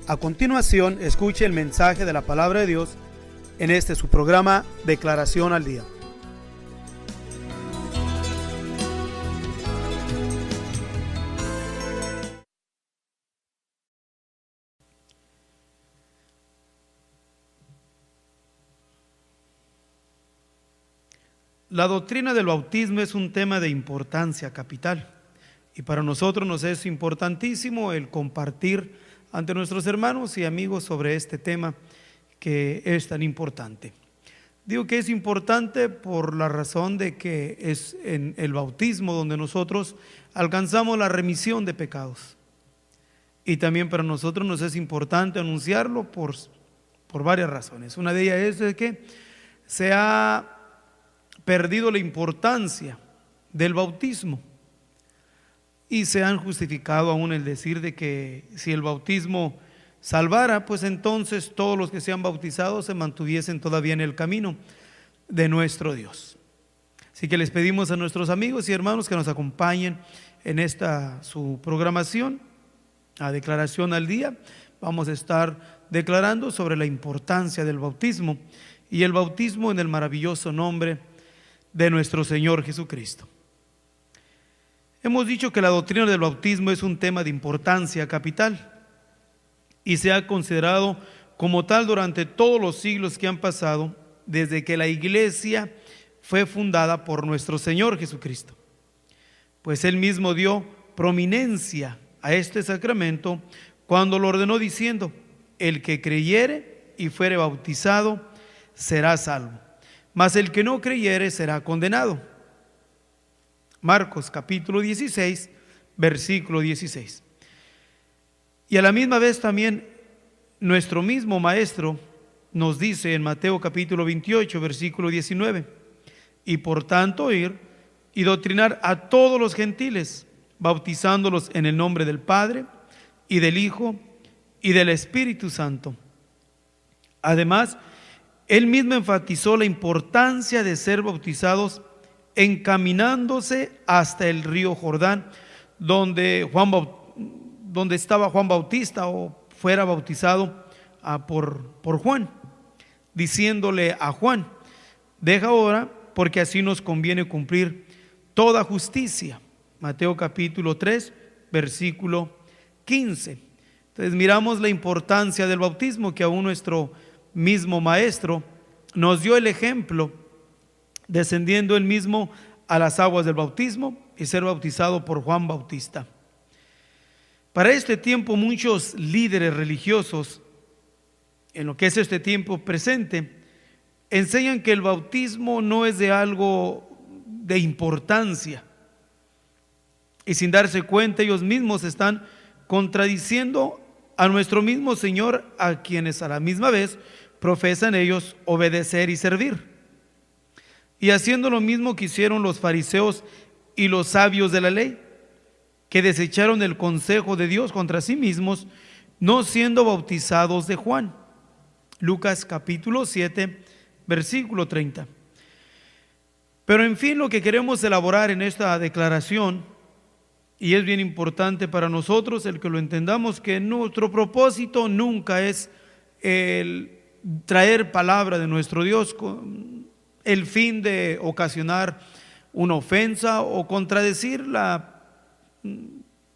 A continuación, escuche el mensaje de la palabra de Dios en este su programa Declaración al Día. La doctrina del bautismo es un tema de importancia capital y para nosotros nos es importantísimo el compartir ante nuestros hermanos y amigos sobre este tema que es tan importante. Digo que es importante por la razón de que es en el bautismo donde nosotros alcanzamos la remisión de pecados. Y también para nosotros nos es importante anunciarlo por varias razones. Una de ellas es de que se ha perdido la importancia del bautismo y se han justificado aún el decir de que si el bautismo salvara, pues entonces todos los que sean bautizados se mantuviesen todavía en el camino de nuestro Dios. Así que les pedimos a nuestros amigos y hermanos que nos acompañen en esta su programación, a Declaración al Día. Vamos a estar declarando sobre la importancia del bautismo y el bautismo en el maravilloso nombre de nuestro Señor Jesucristo. Hemos dicho que la doctrina del bautismo es un tema de importancia capital y se ha considerado como tal durante todos los siglos que han pasado desde que la iglesia fue fundada por nuestro Señor Jesucristo, pues Él mismo dio prominencia a este sacramento cuando lo ordenó diciendo: el que creyere y fuere bautizado será salvo, mas el que no creyere será condenado. Marcos capítulo 16, versículo 16. Y a la misma vez también nuestro mismo Maestro nos dice en Mateo capítulo 28, versículo 19: y por tanto ir y doctrinar a todos los gentiles, bautizándolos en el nombre del Padre y del Hijo y del Espíritu Santo. Además, Él mismo enfatizó la importancia de ser bautizados encaminándose hasta el río Jordán, donde estaba Juan Bautista o fuera bautizado por Juan, diciéndole a Juan: deja ahora, porque así nos conviene cumplir toda justicia. Mateo capítulo 3, versículo 15. Entonces miramos la importancia del bautismo, que aún nuestro mismo Maestro nos dio el ejemplo, descendiendo él mismo a las aguas del bautismo y ser bautizado por Juan Bautista. Para este tiempo muchos líderes religiosos, en lo que es este tiempo presente, enseñan que el bautismo no es de algo de importancia, y sin darse cuenta ellos mismos están contradiciendo a nuestro mismo Señor, a quienes a la misma vez profesan ellos obedecer y servir. Y haciendo lo mismo que hicieron los fariseos y los sabios de la ley, que desecharon el consejo de Dios contra sí mismos, no siendo bautizados de Juan. Lucas capítulo 7, versículo 30. Pero en fin, lo que queremos elaborar en esta declaración, y es bien importante para nosotros el que lo entendamos, que nuestro propósito nunca es el traer palabra de nuestro Dios con el fin de ocasionar una ofensa o contradecir la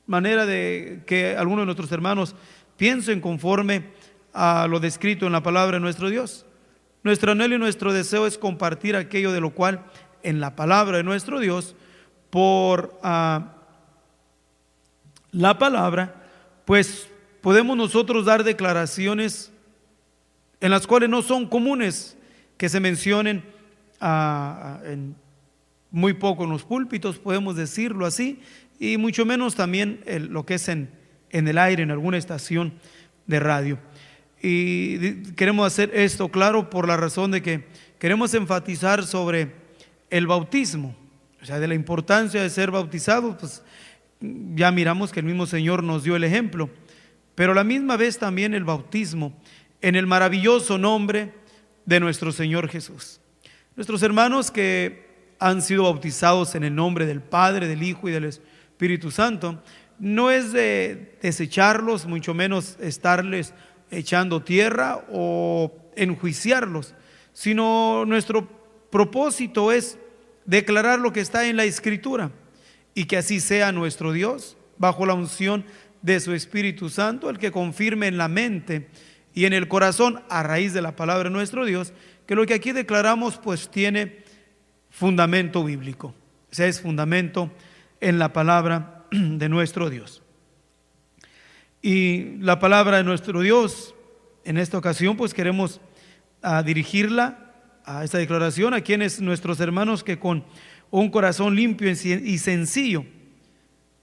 manera de que algunos de nuestros hermanos piensen conforme a lo descrito en la palabra de nuestro Dios. Nuestro anhelo y nuestro deseo es compartir aquello de lo cual en la palabra de nuestro Dios, por la palabra, pues podemos nosotros dar declaraciones en las cuales no son comunes que se mencionen en muy poco en los púlpitos, podemos decirlo así, y mucho menos también lo que es en el aire, en alguna estación de radio. Y queremos hacer esto claro por la razón de que queremos enfatizar sobre el bautismo, o sea, de la importancia de ser bautizados. Pues ya miramos que el mismo Señor nos dio el ejemplo, pero a la misma vez también el bautismo en el maravilloso nombre de nuestro Señor Jesús. Nuestros hermanos que han sido bautizados en el nombre del Padre, del Hijo y del Espíritu Santo, no es de desecharlos, mucho menos estarles echando tierra o enjuiciarlos, sino nuestro propósito es declarar lo que está en la Escritura, y que así sea nuestro Dios, bajo la unción de su Espíritu Santo, el que confirme en la mente y en el corazón, a raíz de la palabra de nuestro Dios, que lo que aquí declaramos pues tiene fundamento bíblico, o sea, es fundamento en la palabra de nuestro Dios. Y la palabra de nuestro Dios, en esta ocasión pues queremos dirigirla a esta declaración a quienes nuestros hermanos que con un corazón limpio y sencillo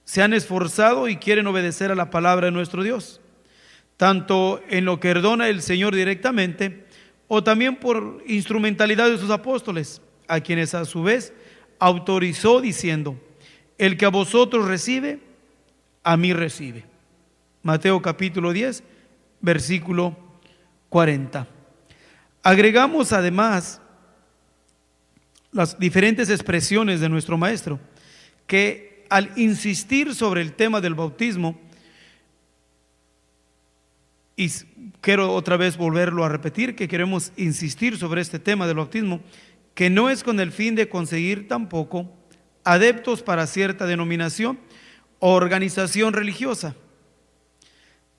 se han esforzado y quieren obedecer a la palabra de nuestro Dios, tanto en lo que ordena el Señor directamente, o también por instrumentalidad de sus apóstoles, a quienes a su vez autorizó diciendo: el que a vosotros recibe, a mí recibe. Mateo capítulo 10, versículo 40. Agregamos además las diferentes expresiones de nuestro maestro, que al insistir sobre el tema del bautismo, y quiero otra vez volverlo a repetir, que queremos insistir sobre este tema del bautismo, que no es con el fin de conseguir tampoco adeptos para cierta denominación o organización religiosa,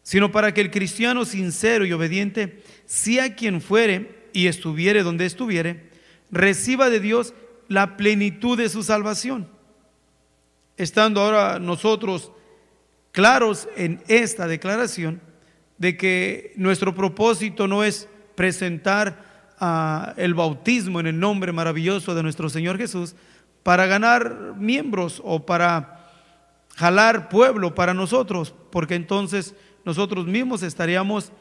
sino para que el cristiano sincero y obediente, sea quien fuere y estuviere donde estuviere, reciba de Dios la plenitud de su salvación. Estando ahora nosotros claros en esta declaración de que nuestro propósito no es presentar el bautismo en el nombre maravilloso de nuestro Señor Jesús para ganar miembros o para jalar pueblo para nosotros, porque entonces nosotros mismos estaríamos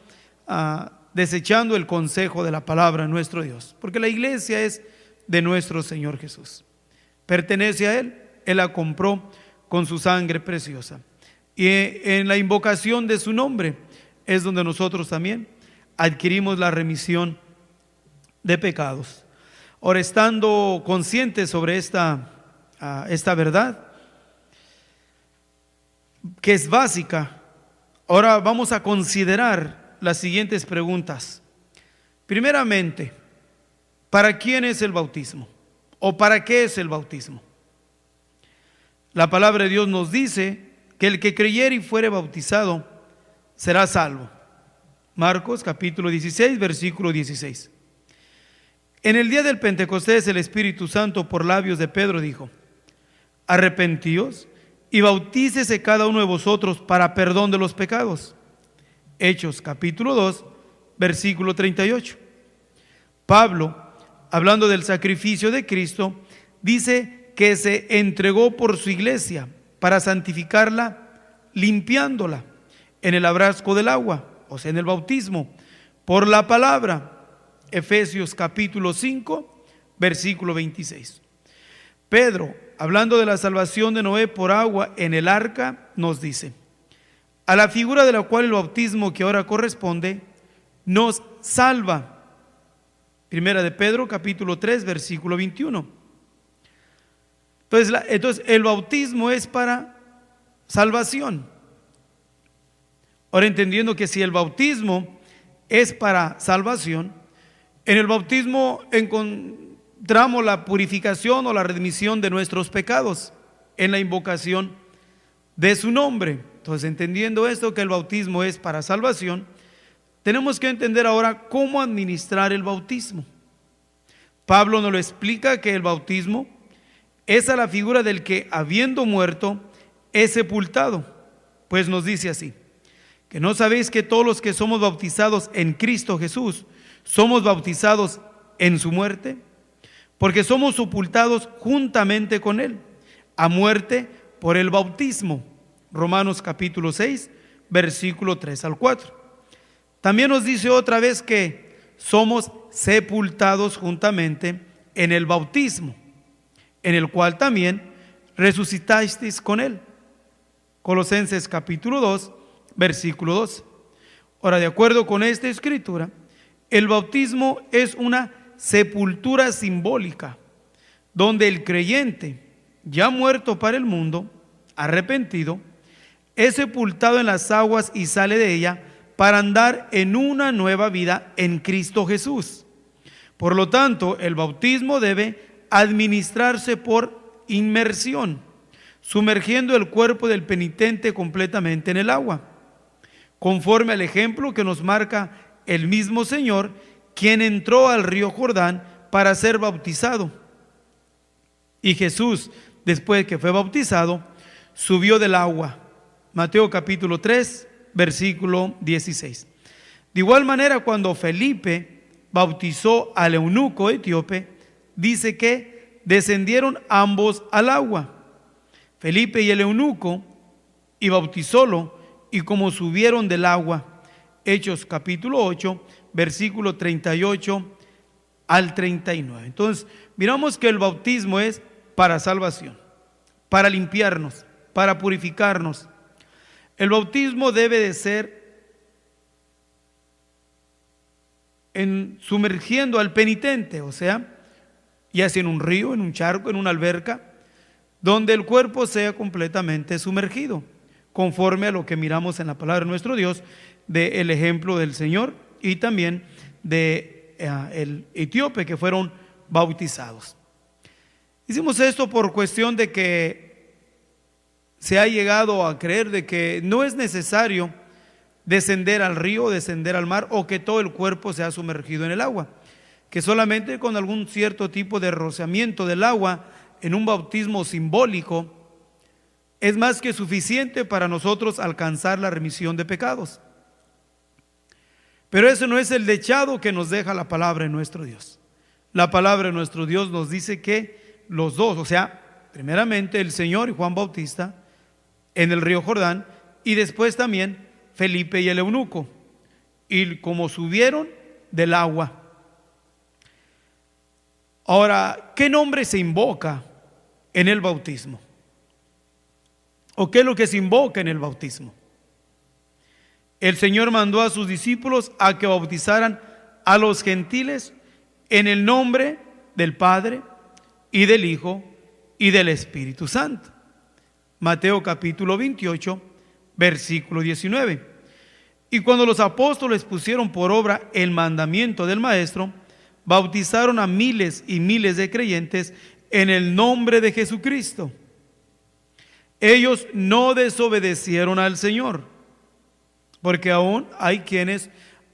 desechando el consejo de la palabra de nuestro Dios, porque la iglesia es de nuestro Señor Jesús, pertenece a Él, Él la compró con su sangre preciosa, y en la invocación de su nombre es donde nosotros también adquirimos la remisión de pecados. Ahora, estando conscientes sobre esta verdad, que es básica, ahora vamos a considerar las siguientes preguntas. Primeramente, ¿para quién es el bautismo? ¿O para qué es el bautismo? La palabra de Dios nos dice que el que creyere y fuere bautizado será salvo. Marcos capítulo 16, versículo 16. En el día del Pentecostés, el Espíritu Santo por labios de Pedro dijo: arrepentíos y bautícese cada uno de vosotros para perdón de los pecados. Hechos capítulo 2, versículo 38. Pablo, hablando del sacrificio de Cristo, dice que se entregó por su iglesia para santificarla, limpiándola en el abrasco del agua, o sea, en el bautismo, por la palabra. Efesios capítulo 5, versículo 26. Pedro, hablando de la salvación de Noé por agua en el arca, nos dice: a la figura de la cual el bautismo que ahora corresponde nos salva. Primera de Pedro capítulo 3, versículo 21. Entonces el bautismo es para salvación. Ahora, entendiendo que si el bautismo es para salvación, en el bautismo encontramos la purificación o la remisión de nuestros pecados en la invocación de su nombre. Entonces, entendiendo esto, que el bautismo es para salvación, tenemos que entender ahora cómo administrar el bautismo. Pablo nos lo explica, que el bautismo es a la figura del que, habiendo muerto, es sepultado. Pues nos dice así: que no sabéis que todos los que somos bautizados en Cristo Jesús somos bautizados en su muerte, porque somos sepultados juntamente con Él a muerte por el bautismo. Romanos capítulo 6, versículo 3 al 4. También nos dice otra vez que somos sepultados juntamente en el bautismo, en el cual también resucitasteis con Él. Colosenses capítulo 2, versículo 12. Ahora, de acuerdo con esta escritura, el bautismo es una sepultura simbólica, donde el creyente, ya muerto para el mundo, arrepentido, es sepultado en las aguas y sale de ella para andar en una nueva vida en Cristo Jesús. Por lo tanto, el bautismo debe administrarse por inmersión, sumergiendo el cuerpo del penitente completamente en el agua, conforme al ejemplo que nos marca el mismo Señor, quien entró al río Jordán para ser bautizado. Y Jesús, después que fue bautizado, subió del agua. Mateo capítulo 3, versículo 16. De igual manera, cuando Felipe bautizó al eunuco etíope, dice que descendieron ambos al agua, Felipe y el eunuco, y bautizólo, y como subieron del agua. Hechos capítulo 8, versículo 38 al 39. Entonces, miramos que el bautismo es para salvación, para limpiarnos, para purificarnos. El bautismo debe de ser sumergiendo al penitente, o sea, ya sea en un río, en un charco, en una alberca, donde el cuerpo sea completamente sumergido, conforme a lo que miramos en la palabra de nuestro Dios, del ejemplo del Señor y también de el etíope que fueron bautizados. Hicimos esto por cuestión de que se ha llegado a creer de que no es necesario descender al río, descender al mar, o que todo el cuerpo sea sumergido en el agua, que solamente con algún cierto tipo de rociamiento del agua en un bautismo simbólico es más que suficiente para nosotros alcanzar la remisión de pecados. Pero eso no es el dechado que nos deja la palabra de nuestro Dios. La palabra de nuestro Dios nos dice que los dos, o sea, primeramente el Señor y Juan Bautista en el río Jordán, y después también Felipe y el eunuco, y como subieron del agua. Ahora, ¿qué nombre se invoca en el bautismo? ¿O qué es lo que se invoca en el bautismo? El Señor mandó a sus discípulos a que bautizaran a los gentiles en el nombre del Padre y del Hijo y del Espíritu Santo. Mateo capítulo 28, versículo 19. Y cuando los apóstoles pusieron por obra el mandamiento del Maestro, bautizaron a miles y miles de creyentes en el nombre de Jesucristo. Ellos no desobedecieron al Señor, porque aún hay quienes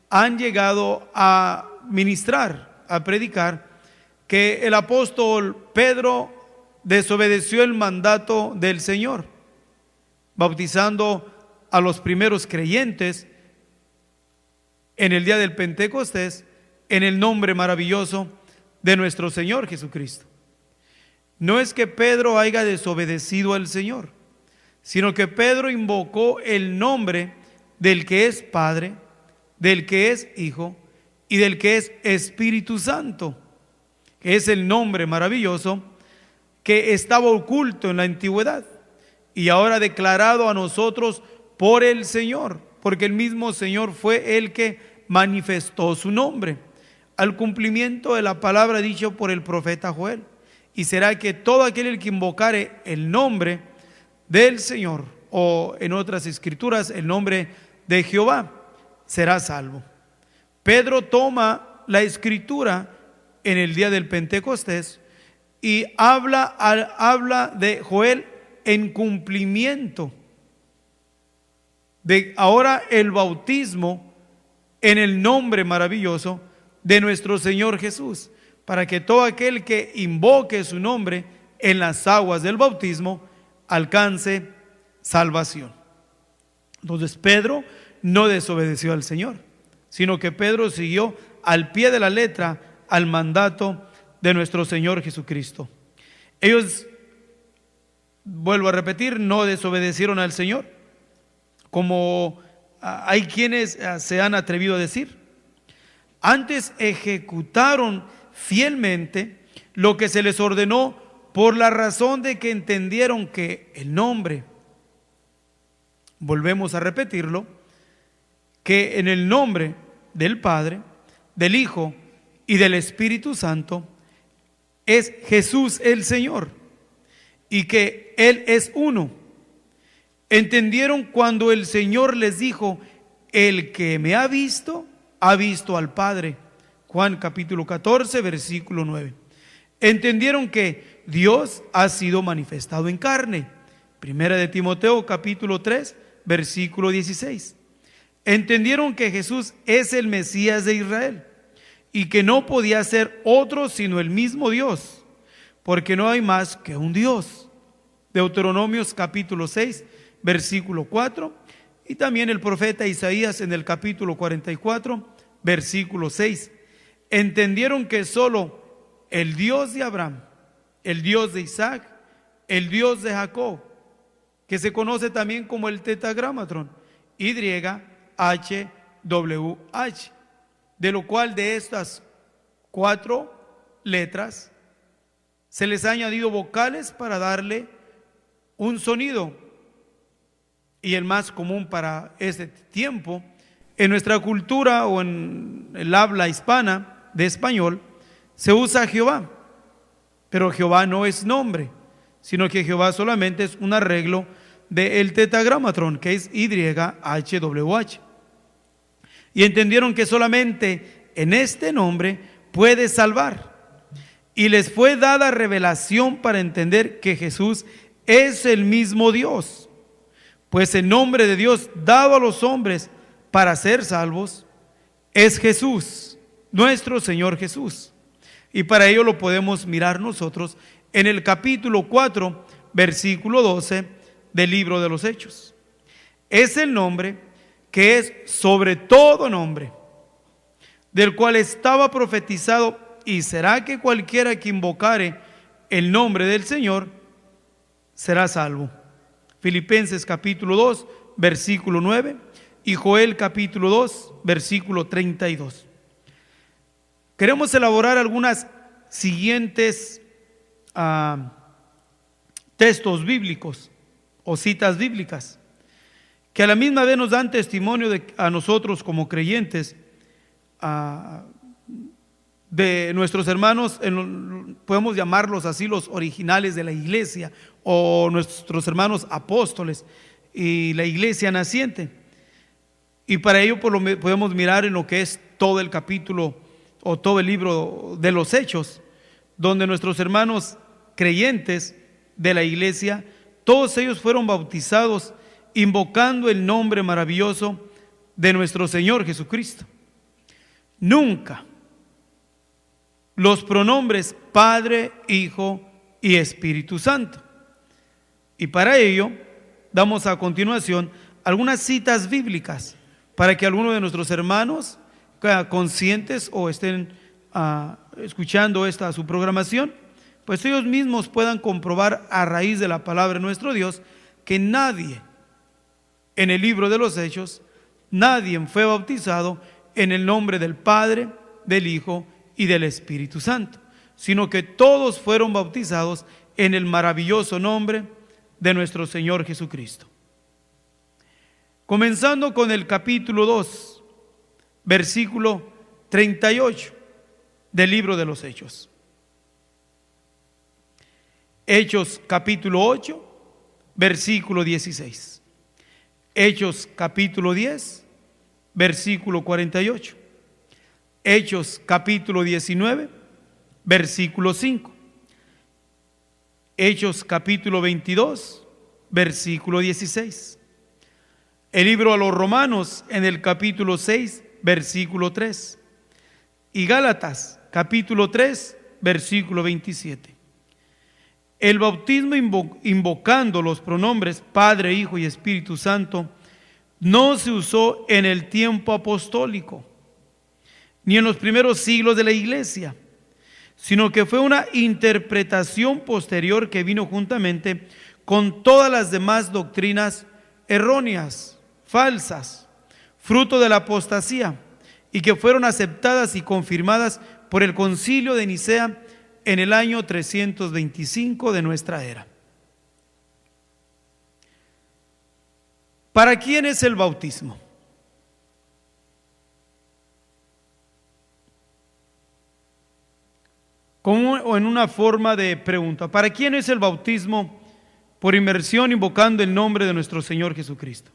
han llegado a ministrar, a predicar, que el apóstol Pedro desobedeció el mandato del Señor, bautizando a los primeros creyentes en el día del Pentecostés en el nombre maravilloso de nuestro Señor Jesucristo. No es que Pedro haya desobedecido al Señor, sino que Pedro invocó el nombre del que es Padre, del que es Hijo y del que es Espíritu Santo, que es el nombre maravilloso que estaba oculto en la antigüedad y ahora declarado a nosotros por el Señor, porque el mismo Señor fue el que manifestó su nombre al cumplimiento de la palabra dicha por el profeta Joel. Y será que todo aquel que invocare el nombre del Señor, o en otras escrituras el nombre de Jehová, será salvo. Pedro toma la escritura en el día del Pentecostés y habla de Joel en cumplimiento de ahora el bautismo en el nombre maravilloso de nuestro Señor Jesús, para que todo aquel que invoque su nombre en las aguas del bautismo alcance salvación. Entonces Pedro no desobedeció al Señor, sino que Pedro siguió al pie de la letra al mandato de nuestro Señor Jesucristo. Ellos, vuelvo a repetir, no desobedecieron al Señor, como hay quienes se han atrevido a decir. Antes ejecutaron fielmente lo que se les ordenó, por la razón de que entendieron que el nombre, volvemos a repetirlo, que en el nombre del Padre, del Hijo y del Espíritu Santo es Jesús el Señor, y que Él es uno. Entendieron cuando el Señor les dijo: el que me ha visto al Padre. Juan capítulo 14, versículo 9. Entendieron que Dios ha sido manifestado en carne. Primera de Timoteo capítulo 3, versículo 16. Entendieron que Jesús es el Mesías de Israel y que no podía ser otro sino el mismo Dios, porque no hay más que un Dios. Deuteronomios capítulo 6, versículo 4, y también el profeta Isaías en el capítulo 44, versículo 6. Entendieron que solo el Dios de Abraham, el Dios de Isaac, el Dios de Jacob, que se conoce también como el tetragramatón, YHWH, de lo cual de estas 4 letras se les ha añadido vocales para darle un sonido. Y el más común para este tiempo, en nuestra cultura o en el habla hispana de español, se usa Jehová. Pero Jehová no es nombre, sino que Jehová solamente es un arreglo del tetragramatón, que es YHWH. Y entendieron que solamente en este nombre puede salvar. Y les fue dada revelación para entender que Jesús es el mismo Dios. Pues el nombre de Dios dado a los hombres para ser salvos es Jesús, nuestro Señor Jesús. Y para ello lo podemos mirar nosotros en el capítulo 4, versículo 12 del libro de los Hechos. Es el nombre que es sobre todo nombre, del cual estaba profetizado: y será que cualquiera que invocare el nombre del Señor será salvo. Filipenses capítulo 2, versículo 9, y Joel capítulo 2, versículo 32. Queremos elaborar algunas siguientes textos bíblicos o citas bíblicas que a la misma vez nos dan testimonio a nosotros como creyentes, de nuestros hermanos, podemos llamarlos así, los originales de la iglesia, o nuestros hermanos apóstoles y la iglesia naciente. Y para ello podemos mirar en lo que es todo el capítulo o todo el libro de los Hechos, donde nuestros hermanos creyentes de la iglesia, todos ellos fueron bautizados invocando el nombre maravilloso de nuestro Señor Jesucristo. Nunca los pronombres Padre, Hijo y Espíritu Santo. Y para ello damos a continuación algunas citas bíblicas para que algunos de nuestros hermanos conscientes o estén escuchando su programación, pues ellos mismos puedan comprobar a raíz de la palabra de nuestro Dios que nadie en el libro de los Hechos, nadie fue bautizado en el nombre del Padre, del Hijo y del Espíritu Santo, sino que todos fueron bautizados en el maravilloso nombre de nuestro Señor Jesucristo. Comenzando con el capítulo 2, versículo 38 del libro de los Hechos. Hechos capítulo 8, versículo 16. Hechos capítulo 10, versículo 48. Hechos capítulo 19, versículo 5. Hechos capítulo 22, versículo 16. El libro a los Romanos en el capítulo 6, versículo 3. Y Gálatas capítulo 3, versículo 27. El bautismo invocando los pronombres Padre, Hijo y Espíritu Santo no se usó en el tiempo apostólico ni en los primeros siglos de la iglesia, sino que fue una interpretación posterior que vino juntamente con todas las demás doctrinas erróneas, falsas, fruto de la apostasía, y que fueron aceptadas y confirmadas por el Concilio de Nicea en el año 325 de nuestra era. ¿Para quién es el bautismo? Como en una forma de pregunta, ¿para quién es el bautismo por inmersión invocando el nombre de nuestro Señor Jesucristo.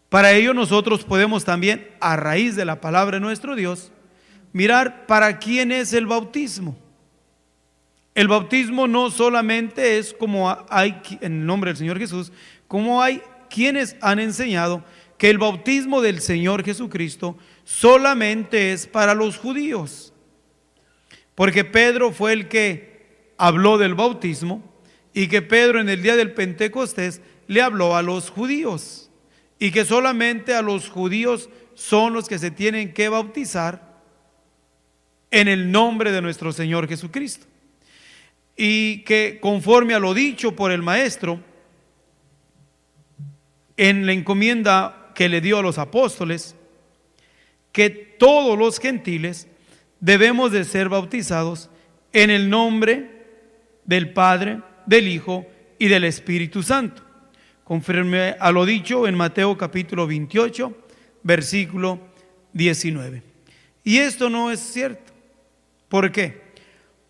Para ello nosotros podemos también, a raíz de la palabra de nuestro Dios, mirar para quién es el bautismo. El bautismo no solamente es como hay en el nombre del Señor Jesús, como hay quienes han enseñado que el bautismo del Señor Jesucristo solamente es para los judíos. Porque Pedro fue el que habló del bautismo y que Pedro en el día del Pentecostés le habló a los judíos. Y que solamente a los judíos son los que se tienen que bautizar en el nombre de nuestro Señor Jesucristo. Y que conforme a lo dicho por el Maestro, en la encomienda que le dio a los apóstoles, que todos los gentiles debemos de ser bautizados en el nombre del Padre, del Hijo y del Espíritu Santo, conforme a lo dicho en Mateo capítulo 28, versículo 19. Y esto no es cierto. ¿Por qué?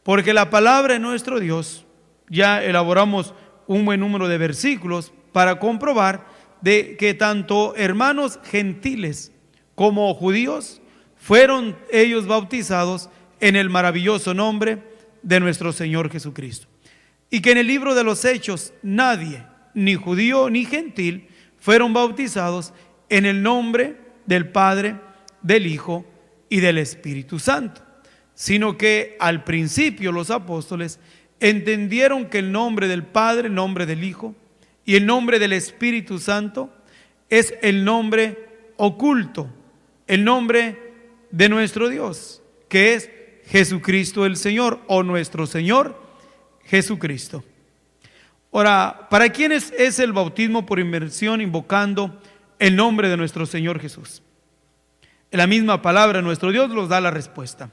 Porque la palabra de nuestro Dios, ya elaboramos un buen número de versículos para comprobar de que tanto hermanos gentiles como judíos fueron ellos bautizados en el maravilloso nombre de nuestro Señor Jesucristo. Y que en el libro de los Hechos nadie, ni judío ni gentil, fueron bautizados en el nombre del Padre, del Hijo y del Espíritu Santo, sino que al principio los apóstoles entendieron que el nombre del Padre, el nombre del Hijo y el nombre del Espíritu Santo es el nombre oculto, el nombre de nuestro Dios, que es Jesucristo el Señor, o nuestro Señor Jesucristo. Ahora, ¿para quiénes es el bautismo por inmersión invocando el nombre de nuestro Señor Jesús? En la misma palabra nuestro Dios nos da la respuesta.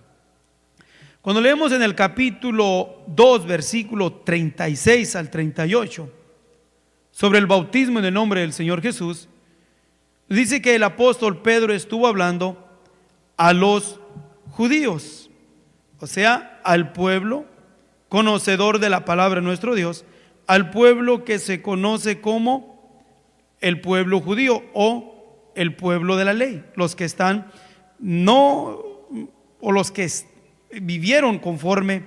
Cuando leemos en el capítulo 2, versículo 36 al 38, sobre el bautismo en el nombre del Señor Jesús, dice que el apóstol Pedro estuvo hablando a los judíos, o sea, al pueblo conocedor de la palabra de nuestro Dios, al pueblo que se conoce como el pueblo judío o el pueblo de la ley, los que están los que vivieron conforme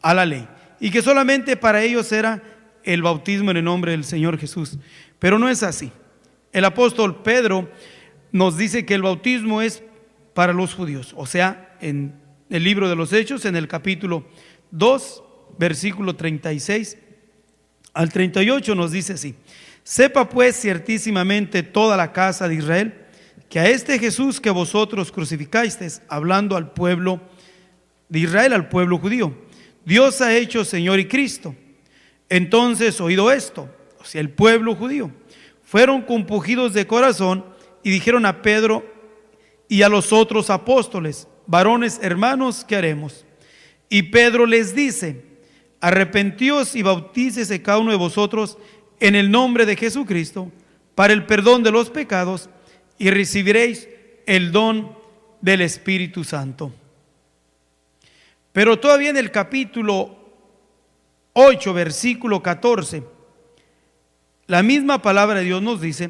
a la ley, y que solamente para ellos era el bautismo en el nombre del Señor Jesús. Pero no es así. El apóstol Pedro nos dice que el bautismo es para los judíos, o sea, en el libro de los Hechos, en el capítulo 2, versículo 36 al 38 nos dice así: sepa pues ciertísimamente toda la casa de Israel que a este Jesús que vosotros crucificasteis, hablando al pueblo de Israel, al pueblo judío, Dios ha hecho Señor y Cristo. Entonces, oído esto, o sea, el pueblo judío, fueron compungidos de corazón y dijeron a Pedro y a los otros apóstoles: varones hermanos, ¿qué haremos? Y Pedro les dice: arrepentíos y bautícese cada uno de vosotros en el nombre de Jesucristo para el perdón de los pecados, y recibiréis el don del Espíritu Santo. Pero todavía en el capítulo 8, versículo 14, la misma palabra de Dios nos dice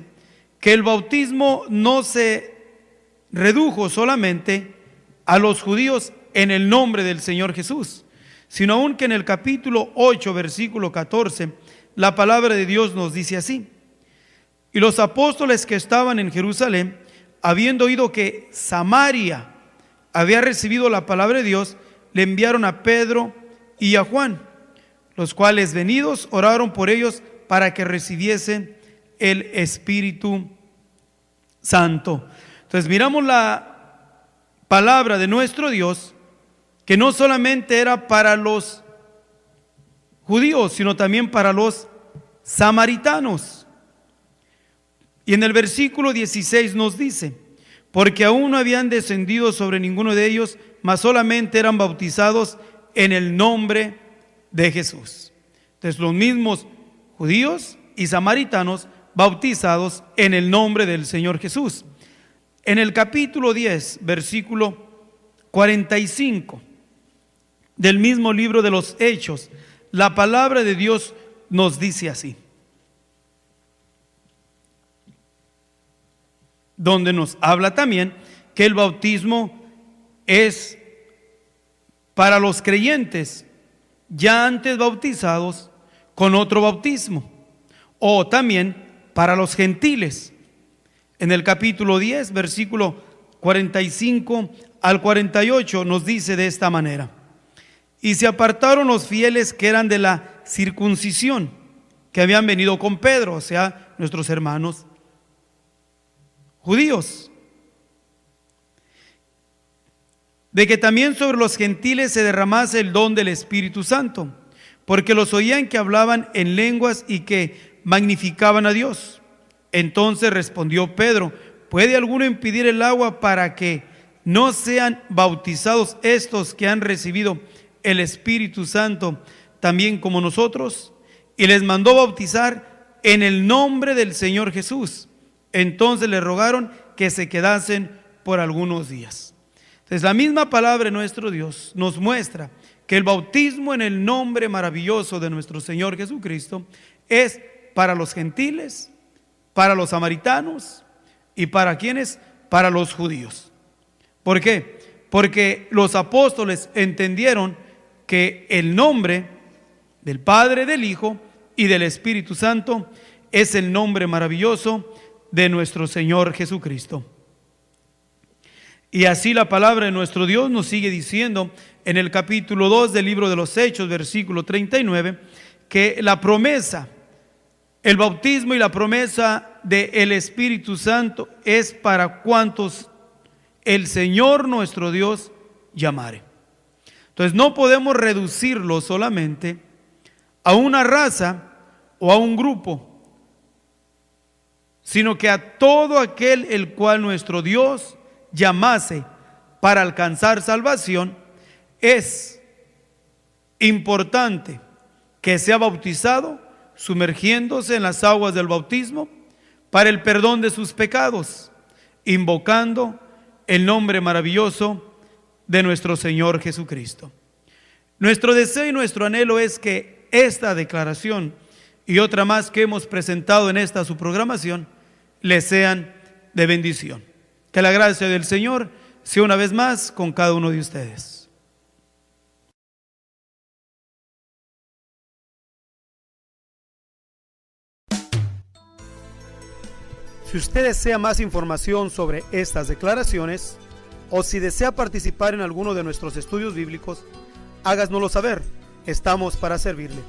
que el bautismo no se redujo solamente a los judíos en el nombre del Señor Jesús, sino aún que en el capítulo 8, versículo 14, la palabra de Dios nos dice así: y los apóstoles que estaban en Jerusalén, habiendo oído que Samaria había recibido la palabra de Dios, le enviaron a Pedro y a Juan, los cuales venidos oraron por ellos para que recibiesen el Espíritu Santo. Entonces miramos la palabra de nuestro Dios, que no solamente era para los judíos, sino también para los samaritanos. Y en el versículo 16 nos dice: porque aún no habían descendido sobre ninguno de ellos, mas solamente eran bautizados en el nombre de Jesús. Entonces los mismos judíos y samaritanos bautizados en el nombre del Señor Jesús. En el capítulo 10, versículo 45 del mismo libro de los Hechos, la palabra de Dios nos dice así, donde nos habla también que el bautismo es para los creyentes ya antes bautizados con otro bautismo, o también para los gentiles. En el capítulo 10, versículo 45 al 48 nos dice de esta manera: y se apartaron los fieles que eran de la circuncisión, que habían venido con Pedro, o sea, nuestros hermanos judíos, de que también sobre los gentiles se derramase el don del Espíritu Santo, porque los oían que hablaban en lenguas y que magnificaban a Dios. Entonces respondió Pedro: ¿puede alguno impedir el agua para que no sean bautizados estos que han recibido el Espíritu Santo también como nosotros? Y les mandó bautizar en el nombre del Señor Jesús. Entonces le rogaron que se quedasen por algunos días. Entonces la misma palabra de nuestro Dios nos muestra que el bautismo en el nombre maravilloso de nuestro Señor Jesucristo es para los gentiles, para los samaritanos y para quienes, para los judíos. ¿Por qué? Porque los apóstoles entendieron que el nombre del Padre, del Hijo y del Espíritu Santo es el nombre maravilloso de nuestro Señor Jesucristo. Y así la palabra de nuestro Dios nos sigue diciendo en el capítulo 2 del libro de los Hechos, versículo 39, que la promesa, el bautismo y la promesa del Espíritu Santo es para cuantos el Señor nuestro Dios llamare. Entonces no podemos reducirlo solamente a una raza o a un grupo, sino que a todo aquel el cual nuestro Dios llamase para alcanzar salvación. Es importante que sea bautizado sumergiéndose en las aguas del bautismo para el perdón de sus pecados, invocando el nombre maravilloso de nuestro Señor Jesucristo. Nuestro deseo y nuestro anhelo es que esta declaración y otra más que hemos presentado en esta su programación les sean de bendición. Que la gracia del Señor sea una vez más con cada uno de ustedes. Si usted desea más información sobre estas declaraciones o si desea participar en alguno de nuestros estudios bíblicos, háganoslo saber. Estamos para servirle.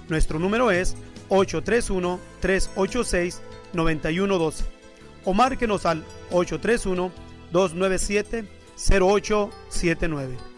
Nuestro número es 831-386-9112 o márquenos al 831-297-0879.